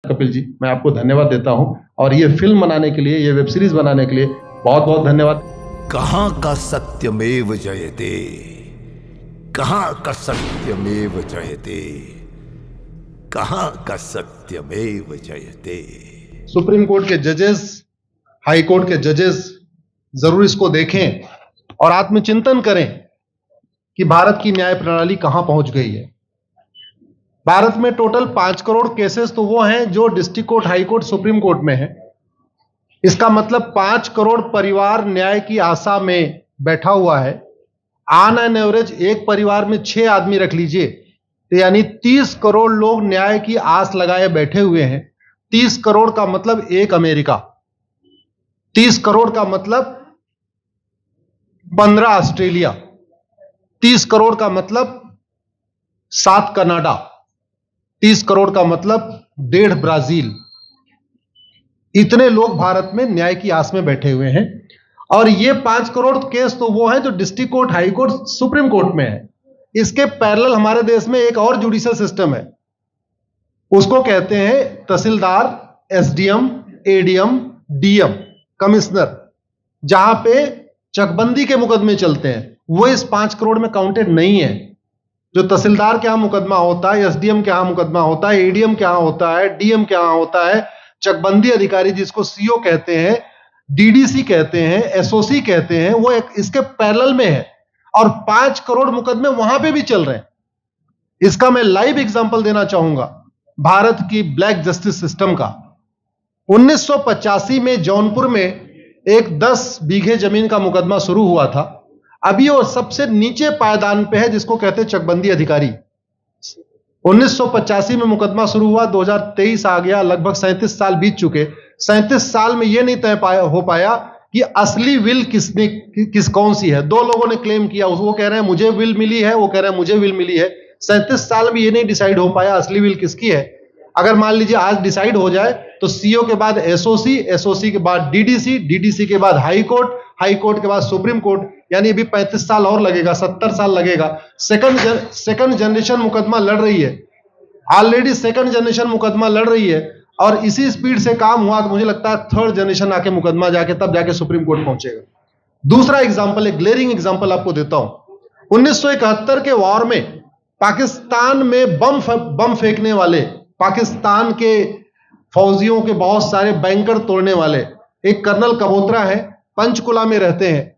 कपिल जी, मैं आपको धन्यवाद देता हूं और ये फिल्म बनाने के लिए, ये वेब सीरीज बनाने के लिए बहुत बहुत धन्यवाद। कहां का सत्यमेव जयते, कहां का सत्यमेव जयते, कहां का सत्यमेव जयते। सुप्रीम कोर्ट के जजेस, हाई कोर्ट के जजेस जरूर इसको देखें और आत्मचिंतन करें कि भारत की न्याय प्रणाली कहां पहुंच गई है। भारत में टोटल 5 करोड़ केसेस तो वो हैं जो district court, high court, supreme court में है। इसका मतलब 5 करोड़ परिवार न्याय की आशा में बैठा हुआ है। ऑन एन एवरेज एक परिवार में 6 आदमी रख लीजिए, तो यानी 30 करोड़ लोग न्याय की आस लगाए बैठे हुए हैं। 30 करोड़ का मतलब एक अमेरिका, 30 करोड़ का मतलब 15 ऑस्ट्रेलिया, 30 करोड़ का मतलब 7 कनाडा, 30 करोड़ का मतलब 1.5 ब्राजील। इतने लोग भारत में न्याय की आस में बैठे हुए हैं। और ये 5 करोड़ केस तो वो हैं जो district court, high court, supreme court में है। इसके पैरेलल हमारे देश में एक और जुडिशियल सिस्टम है, उसको कहते हैं तहसीलदार, एसडीएम, एडीएम, डीएम, कमिश्नर, जहां पे चकबंदी के मुकदमे चलते हैं। वो इस 5 करोड़ में काउंटेड नहीं है। जो तहसीलदार के यहां मुकदमा होता है, एसडीएम के यहां मुकदमा होता है, एडीएम के यहां होता है, डीएम के यहां होता है, चकबंदी अधिकारी जिसको सीओ कहते हैं, डीडीसी कहते हैं, एसओसी कहते हैं, वो इसके पैरेलल में है और 5 करोड़ मुकदमे वहां पे भी चल रहे हैं। इसका मैं लाइव एग्जांपल देना चाहूंगा भारत की ब्लैक जस्टिस सिस्टम का। 1985 में जौनपुर में एक 10 बीघे जमीन का मुकदमा शुरू हुआ था। अभी वो सबसे नीचे पायदान पे है, जिसको कहते हैं चकबंदी अधिकारी। 1985 में मुकदमा शुरू हुआ, 2023 आ गया, लगभग 37 साल बीत चुके। 37 साल में यह नहीं तय हो पाया कि असली विल कौन सी है। 2 लोगों ने क्लेम किया, वो कह रहे हैं मुझे विल मिली है, वो कह रहे हैं मुझे विल मिली है। 37 साल में यह नहीं डिसाइड हो पाया असली विल किसकी है। अगर मान लीजिए आज डिसाइड हो जाए तो सीओ के बाद एसओसी, एसओसी के बाद डीडीसी, डीडीसी के बाद हाई कोर्ट, हाई कोर्ट के बाद सुप्रीम कोर्ट, यानी अभी 35 साल और लगेगा, 70 साल लगेगा। सेकंड जनरेशन मुकदमा लड़ रही है, ऑलरेडी सेकंड जनरेशन मुकदमा लड़ रही है और इसी स्पीड से काम हुआ तो मुझे लगता है थर्ड जनरेशन आके मुकदमा जाके तब जाके सुप्रीम कोर्ट पहुंचेगा। दूसरा एग्जांपल, एक ग्लेरिंग एग्जांपल आपको देता हूं। 1971 के वॉर में पाकिस्तान में बम फेंकने वाले, पाकिस्तान के फौजियों के बहुत सारे बैंकर तोड़ने वाले एक कर्नल कबोत्रा है, पंचकुला में रहते हैं।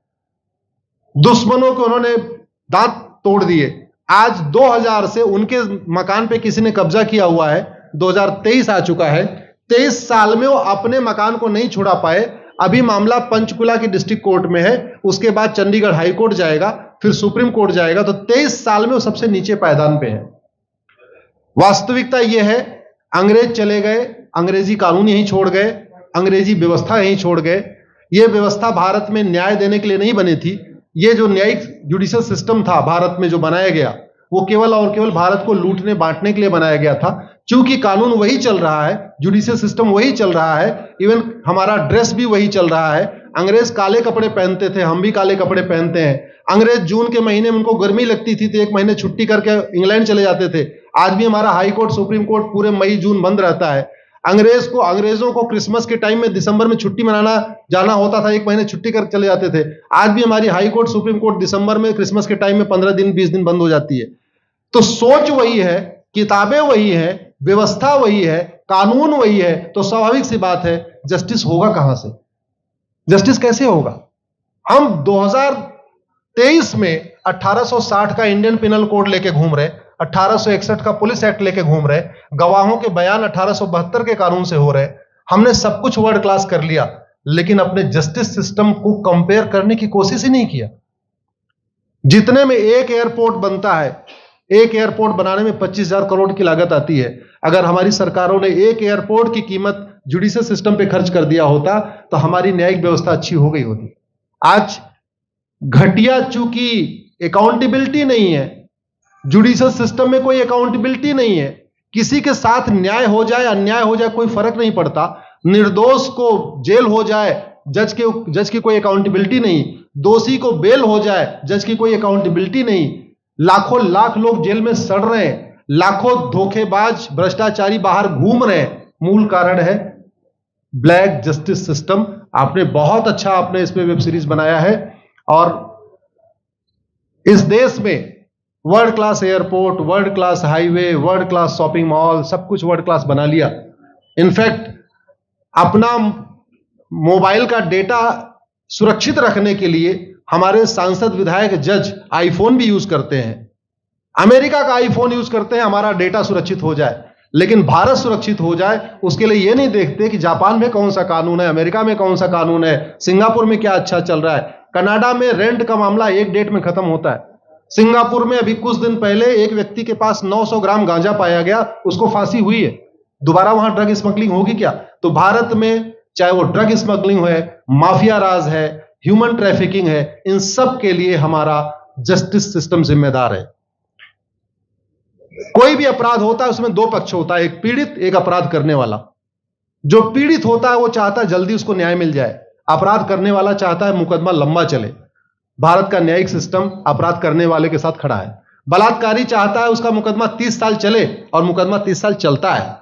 दुश्मनों को उन्होंने दांत तोड़ दिए। आज 2000 से उनके मकान पे किसी ने कब्जा किया हुआ है। 2023 आ चुका है, 23 साल में वो अपने मकान को नहीं छुड़ा पाए। अभी मामला पंचकुला की डिस्ट्रिक्ट कोर्ट में है, उसके बाद चंडीगढ़ हाई कोर्ट जाएगा, फिर सुप्रीम कोर्ट जाएगा। तो 23 साल में वो सबसे नीचे पायदान पे है। वास्तविकता यह है, अंग्रेज चले गए, अंग्रेजी कानून यहीं छोड़ गए, अंग्रेजी व्यवस्था यहीं छोड़ गए। यह व्यवस्था भारत में न्याय देने के लिए नहीं बनी थी। यह जो न्यायिक जुडिशियल सिस्टम था भारत में जो बनाया गया, वो केवल और केवल भारत को लूटने बांटने के लिए बनाया गया था। क्योंकि कानून वही चल रहा है, जुडिशियल सिस्टम वही चल रहा है, इवन हमारा ड्रेस भी वही चल रहा है। अंग्रेज काले कपड़े पहनते थे, हम भी काले कपड़े पहनते हैं। अंग्रेज जून के महीने में उनको गर्मी लगती थी तो 1 महीने छुट्टी करके इंग्लैंड चले जाते थे। आज भी हमारा हाई कोर्ट, सुप्रीम कोर्ट पूरे मई जून बंद रहता है। अंग्रेजों को क्रिसमस के टाइम में दिसंबर में छुट्टी मनाना जाना होता था, 1 महीने छुट्टी कर चले जाते थे। आज भी हमारी हाई कोर्ट, सुप्रीम कोर्ट दिसंबर में, क्रिसमस के टाइम में 15 दिन 20 दिन बंद हो जाती है। तो सोच वही है, किताबें वही है, व्यवस्था वही है, कानून वही है, तो स्वाभाविक सी बात है जस्टिस होगा कहां से? जस्टिस कैसे होगा? हम 2023 में 1860 का इंडियन पिनल कोड लेके घूम रहे, 1861 का पुलिस एक्ट लेके घूम रहे, गवाहों के बयान 1872 के कानून से हो रहे। हमने सब कुछ वर्ल्ड क्लास कर लिया, लेकिन अपने जस्टिस सिस्टम को कंपेयर करने की कोशिश ही नहीं किया। जितने में एक एयरपोर्ट बनता है, एक एयरपोर्ट बनाने में 25,000 करोड़ की लागत आती है। अगर हमारी सरकारों ने एक एयरपोर्ट की कीमत जुडिशियल सिस्टम पे खर्च कर दिया होता तो हमारी न्यायिक व्यवस्था अच्छी हो गई होती। आज घटिया, चूंकि अकाउंटेबिलिटी नहीं है, जुडिशियल सिस्टम में कोई अकाउंटेबिलिटी नहीं है। किसी के साथ न्याय हो जाए, अन्याय हो जाए, कोई फर्क नहीं पड़ता। निर्दोष को जेल हो जाए, जज की कोई अकाउंटेबिलिटी नहीं। दोषी को बेल हो जाए, जज की कोई अकाउंटेबिलिटी नहीं। लाख लोग जेल में सड़ रहे हैं, लाखों धोखेबाज भ्रष्टाचारी बाहर घूम रहे हैं, मूल कारण है ब्लैक जस्टिस सिस्टम। आपने बहुत अच्छा आपने इस पे वेब सीरीज बनाया है, और इस देश में world class airport, world class highway, world class shopping mall, सब कुछ वर्ल्ड क्लास बना लिया। इनफैक्ट अपना मोबाइल का डेटा सुरक्षित रखने के लिए हमारे सांसद, विधायक, जज आईफोन भी यूज करते हैं। अमेरिका का आईफोन यूज करते हैं हमारा डेटा सुरक्षित हो जाए, लेकिन भारत सुरक्षित हो जाए उसके लिए यह नहीं देखते कि जापान में कौन सा कानून है, अमेरिका में कौन सा कानून है, सिंगापुर में क्या अच्छा चल रहा है। कनाडा में रेंट का मामला एक डेट में खत्म होता है। सिंगापुर में अभी कुछ दिन पहले एक व्यक्ति के पास 900 ग्राम गांजा पाया गया, उसको फांसी हुई है। दोबारा वहां ड्रग स्मगलिंग होगी क्या? तो भारत में चाहे वो ड्रग स्मगलिंग है, माफिया राज है, ह्यूमन ट्रैफिकिंग है, इन सब के लिए हमारा जस्टिस सिस्टम जिम्मेदार है। कोई भी अपराध होता है उसमें दो पक्ष होता है, एक पीड़ित, एक अपराध करने वाला। जो पीड़ित होता है वो चाहता है जल्दी उसको न्याय मिल जाए, अपराध करने वाला चाहता है मुकदमा लंबा चले। भारत का न्यायिक सिस्टम अपराध करने वाले के साथ खड़ा है। बलात्कारी चाहता है उसका मुकदमा 30 साल चले, और मुकदमा 30 साल चलता है।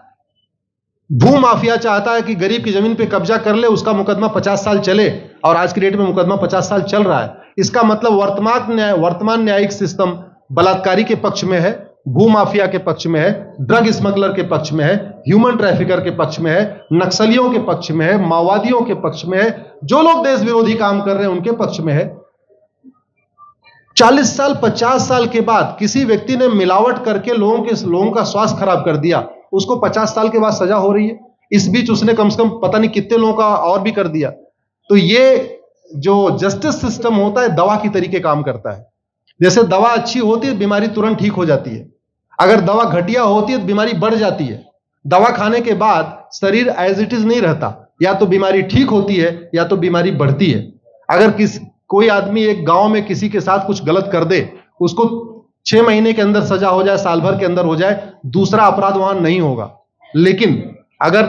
भू माफिया चाहता है कि गरीब की जमीन पे कब्जा कर ले, उसका मुकदमा 50 साल चले, और आज की डेट में मुकदमा 50 साल चल रहा है। इसका मतलब वर्तमान न्यायिक सिस्टम बलात्कारी के पक्ष में है, भू माफिया के पक्ष में है, ड्रग स्मगलर के पक्ष में है, ह्यूमन ट्रैफिकर के पक्ष में है, नक्सलियों के पक्ष में है, माओवादियों के पक्ष में है, जो लोग देश विरोधी काम कर रहे हैं उनके पक्ष में है। 40 साल 50 साल के बाद किसी व्यक्ति ने मिलावट करके लोगों का स्वास्थ्य खराब कर दिया, उसको 50 साल के बाद सजा हो रही है। इस बीच उसने कम से कम पता नहीं कितने लोगों का और भी कर दिया। तो ये जो जस्टिस सिस्टम होता है दवा की तरीके काम करता है। जैसे दवा अच्छी होती है बीमारी तुरंत ठीक हो जाती है, अगर दवा घटिया होती है तो बीमारी बढ़ जाती है। दवा खाने के बाद शरीर एज इट इज नहीं रहता, या तो बीमारी ठीक होती है या तो बीमारी बढ़ती है। अगर कोई आदमी एक गांव में किसी के साथ कुछ गलत कर दे, उसको 6 महीने के अंदर सजा हो जाए, साल भर के अंदर हो जाए, दूसरा अपराध वहां नहीं होगा। लेकिन अगर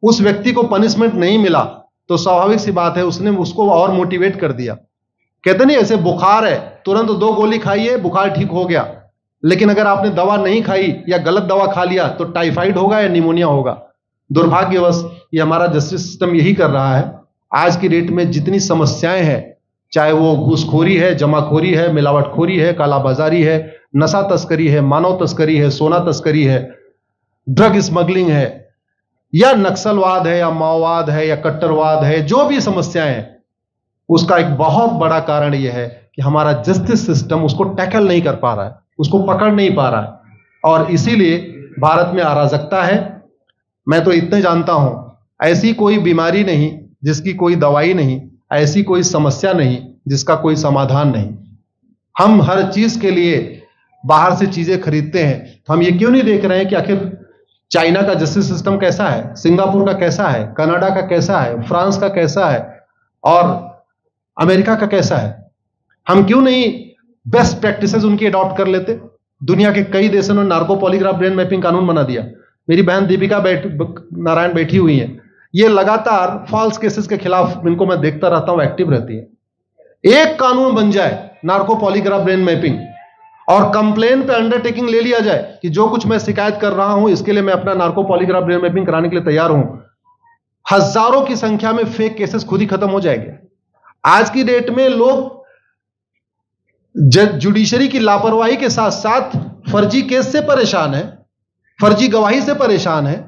उस व्यक्ति को पनिशमेंट नहीं मिला तो स्वाभाविक सी बात है उसने उसको और मोटिवेट कर दिया। कहते नहीं ऐसे बुखार है, तुरंत 2 गोली खाइए बुखार ठीक हो गया, लेकिन अगर आपने दवा नहीं खाई या गलत दवा खा लिया तो टाइफाइड होगा या निमोनिया होगा। दुर्भाग्यवश ये हमारा जस्टिस सिस्टम यही कर रहा है। आज की डेट में जितनी समस्याएं हैं, चाहे वो घूसखोरी है, जमाखोरी है, मिलावटखोरी है, कालाबाजारी है, नशा तस्करी है, मानव तस्करी है, सोना तस्करी है, ड्रग स्मगलिंग है, या नक्सलवाद है, या माओवाद है, या कट्टरवाद है, जो भी समस्याएं हैं, उसका एक बहुत बड़ा कारण यह है कि हमारा जस्टिस सिस्टम उसको टैकल नहीं कर पा रहा है, उसको पकड़ नहीं पा रहा है, और इसीलिए भारत में अराजकता है। मैं तो इतने जानता हूं, ऐसी कोई बीमारी नहीं जिसकी कोई दवाई नहीं, ऐसी कोई समस्या नहीं जिसका कोई समाधान नहीं। हम हर चीज के लिए बाहर से चीजें खरीदते हैं, तो हम ये क्यों नहीं देख रहे हैं कि आखिर चाइना का जस्टिस सिस्टम कैसा है, सिंगापुर का कैसा है, कनाडा का कैसा है, फ्रांस का कैसा है, और अमेरिका का कैसा है। हम क्यों नहीं बेस्ट प्रैक्टिसेस उनकी अडॉप्ट कर लेते। दुनिया के कई देशों ने नार्को पॉलीग्राफ ब्रेन मैपिंग कानून बना दिया। मेरी बहन दीपिका नारायण बैठी हुई है, ये लगातार फॉल्स केसेस के खिलाफ, इनको मैं देखता रहता हूं, एक्टिव रहती है। एक कानून बन जाए नार्को पॉलीग्राफ ब्रेन मैपिंग, और कंप्लेन पे अंडरटेकिंग ले लिया जाए कि जो कुछ मैं शिकायत कर रहा हूं इसके लिए मैं अपना नार्को पॉलीग्राफ ब्रेन मैपिंग कराने के लिए तैयार हूं, हजारों की संख्या में फेक केसेस खुद ही खत्म हो जाएंगे। आज की डेट में लोग जुडिशरी की लापरवाही के साथ साथ फर्जी केस से परेशान है, फर्जी गवाही से परेशान है,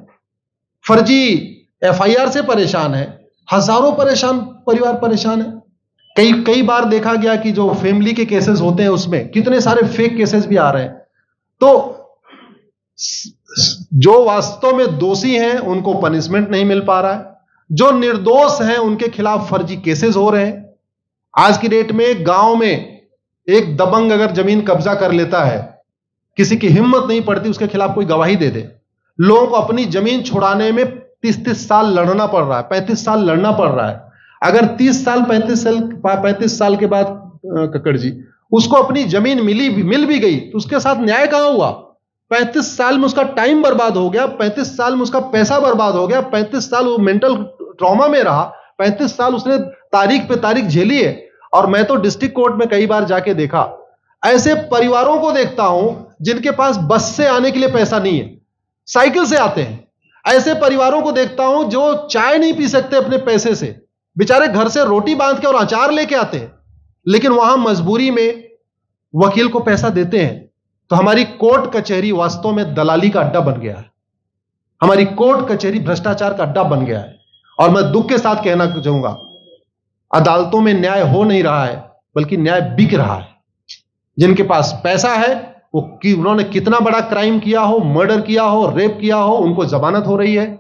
फर्जी एफआईआर से परेशान है, हजारों परिवार परेशान है। कई बार देखा गया कि जो फैमिली के केसेस होते हैं उसमें कितने सारे फेक केसेस भी आ रहे हैं। तो जो वास्तव में दोषी हैं उनको पनिशमेंट नहीं मिल पा रहा है, जो निर्दोष हैं उनके खिलाफ फर्जी केसेस हो रहे हैं। आज की डेट में गांव में एक दबंग अगर जमीन कब्जा कर लेता है, किसी की हिम्मत नहीं पड़ती उसके खिलाफ कोई गवाही दे दे। लोगों को अपनी जमीन छुड़ाने में 30 साल लड़ना पड़ रहा है, 35 साल लड़ना पड़ रहा है। अगर 30 साल 35 साल के बाद कक्कड़ जी उसको अपनी जमीन मिल भी गई तो उसके साथ न्याय कहां हुआ? 35 साल में उसका टाइम बर्बाद हो गया, 35 साल में उसका पैसा बर्बाद हो गया, 35 साल वो मेंटल ट्रॉमा में रहा, 35 साल उसने तारीख पे तारीख झेली है। और मैं तो डिस्ट्रिक्ट कोर्ट में कई बार जाके देखा, ऐसे परिवारों को देखता हूं जिनके पास बस से आने के लिए पैसा नहीं है, साइकिल से आते हैं। ऐसे परिवारों को देखता हूं जो चाय नहीं पी सकते अपने पैसे से, बेचारे घर से रोटी बांध के और अचार लेके आते हैं, लेकिन वहां मजबूरी में वकील को पैसा देते हैं। तो हमारी कोर्ट कचहरी वास्तव में दलाली का अड्डा बन गया है। हमारी कोर्ट कचहरी भ्रष्टाचार का अड्डा बन गया है। और मैं दुख के साथ कहना चाहूंगा, अदालतों में न्याय हो नहीं रहा है, बल्कि न्याय बिक रहा है। जिनके पास पैसा है, वो उन्होंने कितना बड़ा क्राइम किया हो, मर्डर किया हो, रेप किया हो, उनको जमानत हो रही है।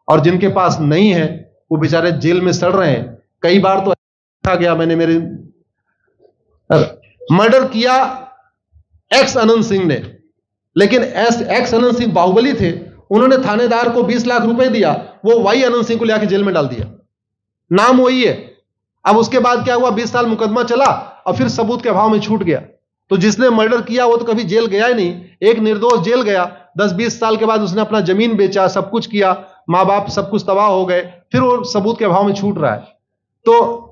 और जिनके पास नहीं है, वो बेचारे जेल में सड़ रहे हैं। कई बार तो देखा गया, मैंने मेरे मर्डर किया एक्स अनंत सिंह ने, लेकिन एक्स अनंत सिंह बाहुबली थे, उन्होंने थानेदार को 20 लाख रुपए दिया, वो वाई अनंत सिंह को लेकर जेल में डाल दिया। नाम वही है। अब उसके बाद क्या हुआ, 20 साल मुकदमा चला और फिर सबूत के अभाव में छूट गया। तो जिसने मर्डर किया वो तो कभी जेल गया ही नहीं। एक निर्दोष जेल गया, 10-20 साल के बाद उसने अपना जमीन बेचा, सब कुछ किया, मां बाप सब कुछ तबाह हो गए, फिर वो सबूत के अभाव में छूट रहा है। तो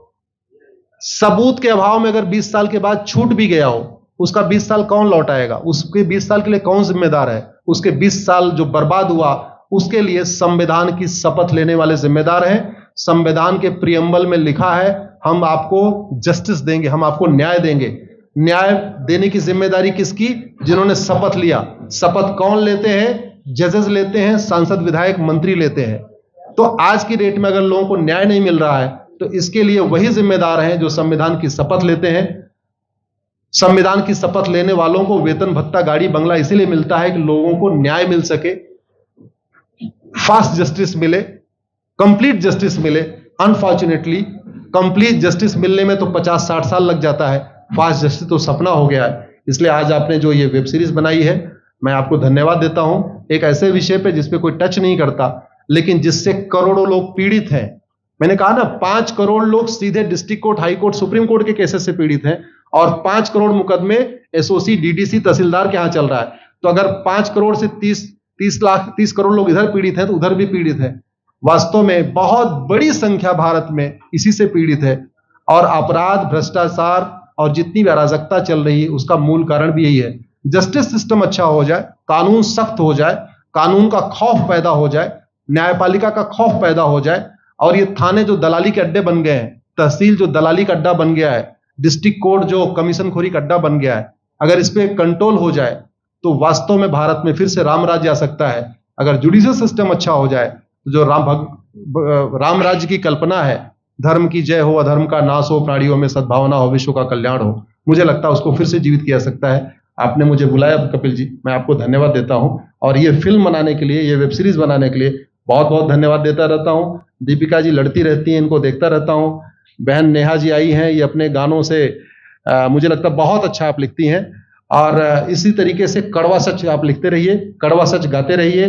सबूत के अभाव में अगर 20 साल के बाद छूट भी गया हो, उसका 20 साल कौन लौटाएगा? उसके 20 साल के लिए कौन जिम्मेदार है? उसके 20 साल जो बर्बाद हुआ, उसके लिए संविधान की शपथ लेने वाले जिम्मेदार हैं। संविधान के प्रियम्बल में लिखा है, हम आपको जस्टिस देंगे, हम आपको न्याय देंगे। न्याय देने की जिम्मेदारी किसकी? जिन्होंने शपथ लिया। शपथ कौन लेते हैं? जजेस लेते हैं, सांसद, विधायक, मंत्री लेते हैं। तो आज की डेट में अगर लोगों को न्याय नहीं मिल रहा है, तो इसके लिए वही जिम्मेदार हैं जो संविधान की शपथ लेते हैं। संविधान की शपथ लेने वालों को वेतन, भत्ता, गाड़ी, बंगला इसीलिए मिलता है कि लोगों को न्याय मिल सके, फास्ट जस्टिस मिले, कंप्लीट जस्टिस मिले। अनफॉर्चुनेटली कंप्लीट जस्टिस मिलने में तो 50-60 साल लग जाता है, फास्ट जस्टिस तो सपना हो गया है। इसलिए आज आपने जो ये वेब सीरीज बनाई है, मैं आपको धन्यवाद देता हूं। एक ऐसे विषय पे जिस पे कोई टच नहीं करता, लेकिन जिससे करोड़ों लोग पीड़ित हैं। मैंने कहा ना, 5 करोड़ लोग सीधे district court, high court, supreme court के केसेस से पीड़ित हैं, और 5 करोड़ मुकदमे एसओसी, डीडीसी, तहसीलदार के यहां चल रहा है। तो अगर 5 करोड़ से 30 करोड़ लोग इधर पीड़ित हैं, तो उधर भी पीड़ित है। वास्तव में बहुत बड़ी संख्या भारत में इसी से पीड़ित है। और अपराध, भ्रष्टाचार और जितनी भी अराजकता चल रही है, उसका मूल कारण भी यही है। जस्टिस सिस्टम अच्छा हो जाए, कानून सख्त हो जाए, कानून का खौफ पैदा हो जाए, न्यायपालिका का खौफ पैदा हो जाए, और ये थाने जो दलाली के अड्डे बन गए हैं, तहसील जो दलाली का अड्डा बन गया है, डिस्ट्रिक्ट कोर्ट जो कमीशन खोरी का अड्डा बन गया है, अगर इस पे कंट्रोल हो जाए तो वास्तव में भारत में फिर से राम राज्य आ सकता है। अगर जुडिशियल सिस्टम अच्छा हो जाए, तो जो राम राज्य की कल्पना है, धर्म की जय हो, अधर्म का नाश हो, प्राणियों में सद्भावना हो, विश्व का कल्याण हो, मुझे लगता है उसको फिर से जीवित किया सकता है। आपने मुझे बुलाया कपिल जी, मैं आपको धन्यवाद देता हूं। और ये फिल्म बनाने के लिए, ये वेब सीरीज बनाने के लिए बहुत बहुत धन्यवाद देता रहता हूं। दीपिका जी लड़ती रहती हैं, इनको देखता रहता हूं। बहन नेहा जी आई हैं, ये अपने गानों से मुझे लगता है बहुत अच्छा आप लिखती हैं। और इसी तरीके से कड़वा सच आप लिखते रहिए, कड़वा सच गाते रहिए।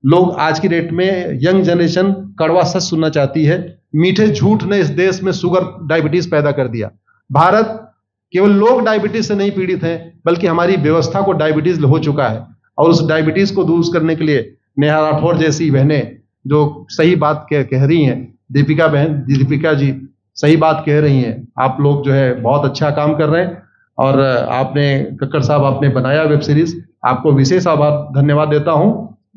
लोग आज की डेट में, यंग जनरेशन कड़वा सच सुनना चाहती है। मीठे झूठ ने इस देश में शुगर, डायबिटीज पैदा कर दिया। भारत केवल लोग डायबिटीज से नहीं पीड़ित हैं, बल्कि हमारी व्यवस्था को डायबिटीज हो चुका है। और उस डायबिटीज को दूर करने के लिए नेहा राठौर जैसी बहनें जो सही बात कह रही हैं, दीपिका जी सही बात कह रही हैं, आप लोग जो है बहुत अच्छा काम कर रहे हैं। और आपने, कक्कड़ साहब, आपने बनाया वेब सीरीज, आपको विशेष आभार, धन्यवाद देता हूं।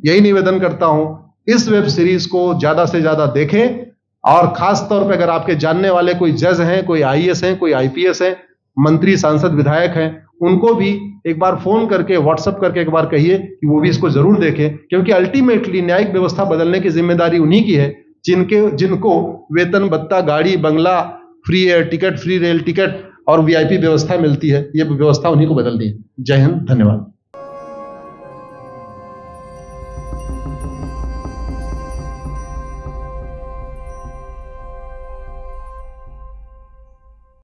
यही निवेदन करता हूं, इस वेब सीरीज को ज्यादा से ज्यादा देखें। और खास तौर पे अगर आपके जानने वाले कोई जज हैं, कोई आईएएस हैं, कोई आईपीएस हैं, मंत्री, सांसद, विधायक हैं, उनको भी एक बार फोन करके, व्हाट्सएप करके एक बार कहिए कि वो भी इसको जरूर देखें। क्योंकि अल्टीमेटली न्यायिक व्यवस्था बदलने की जिम्मेदारी उन्हीं की है जिनको वेतन, भत्ता, गाड़ी, बंगला, free air ticket, free rail ticket और वीआईपी व्यवस्था मिलती है। ये व्यवस्था उन्हीं को बदलनी है। जय हिंद, धन्यवाद।